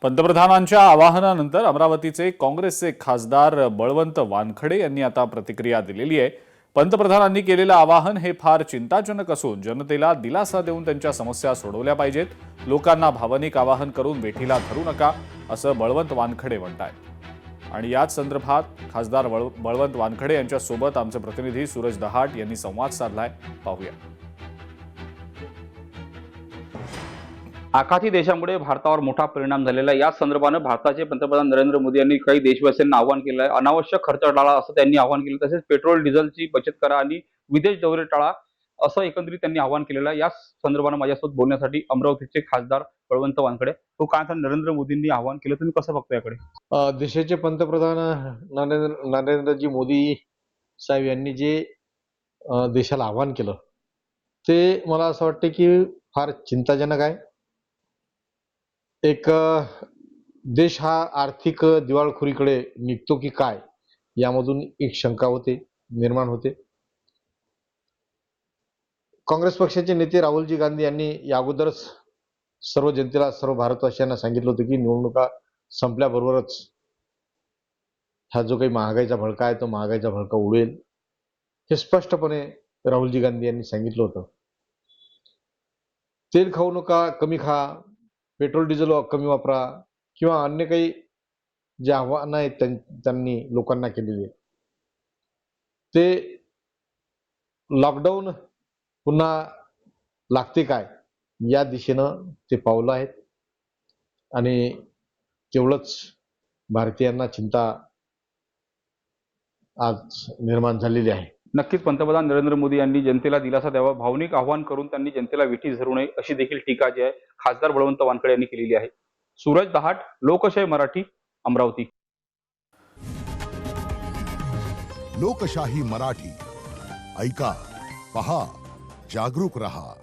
पंतप्रधानांच्या आवाहनानंतर अमरावतीचे काँग्रेसचे खासदार बळवंत वानखडे यांनी आता प्रतिक्रिया दिलेली आहे। पंतप्रधानांनी केलेलं आवाहन हे फार चिंताजनक असून जनतेला दिलासा देऊन त्यांच्या समस्या सोडवल्या पाहिजेत। लोकांना भावनिक आवाहन करून वेठीला धरू नका असं बळवंत वानखडे म्हणतात। आणि याच संदर्भात खासदार बळवंत वानखडे यांच्या सोबत आमचे प्रतिनिधी सूरज दहाट यांनी संवाद साधलाय, पाहूया। आखाती देशामुळे भारतावर मोठा परिणाम झालेला आहे। या संदर्भाने भारताचे पंतप्रधान नरेंद्र मोदी यांनी काही देशवासियांना आवाहन केलं आहे। अनावश्यक खर्च टाळा असं त्यांनी आवाहन केलं। तसेच पेट्रोल डिझेलची बचत करा आणि विदेश दौरे टाळा असं एकंदरीत त्यांनी आवाहन केलेलं आहे। या संदर्भाने माझ्यासोबत बोलण्यासाठी अमरावतीचे खासदार बळवंत वानखडे, तो काय नरेंद्र मोदींनी आवाहन केलं, तुम्ही कसं बघता याकडे? देशाचे पंतप्रधान नरेंद्रजी मोदी साहेब यांनी जे देशाला आवाहन केलं ते मला असं वाटतं की फार चिंताजनक आहे। एक देश हा आर्थिक दिवाळखोरीकडे निघतो की काय यामधून एक शंका निर्माण होते। काँग्रेस पक्षाचे नेते राहुलजी गांधी यांनी या अगोदरच सर्व जनतेला, सर्व भारतवासियांना सांगितलं होतं की निवडणुका संपल्याबरोबरच हा जो काही महागाईचा भडका आहे तो महागाईचा भडका उडेल, हे स्पष्टपणे राहुलजी गांधी यांनी सांगितलं होतं। तेल खाऊ नका, कमी खा, पेट्रोल डिझेल कमी वापरा किंवा अन्य काही जे आव्हानं आहेत त्यांनी लोकांना केलेली आहे, ते लॉकडाऊन पुन्हा लागते काय या दिशेनं ते पावलं आहेत। आणि तेवढंच भारतीयांना चिंता आज निर्माण झालेली आहे। नक्कीच पंतप्रधान नरेंद्र मोदी यांनी जनतेला दिलासा द्यावा, भावनिक आवाहन करून त्यांनी जनतेला वेठी धरू नये अशी देखील टीका जी आहे खासदार बळवंत वानखडे यांनी केलेली आहे। सूरज दहाट, लोकशाही मराठी, अमरावती। लोकशाही मराठी ऐका, पहा, जागरूक रहा।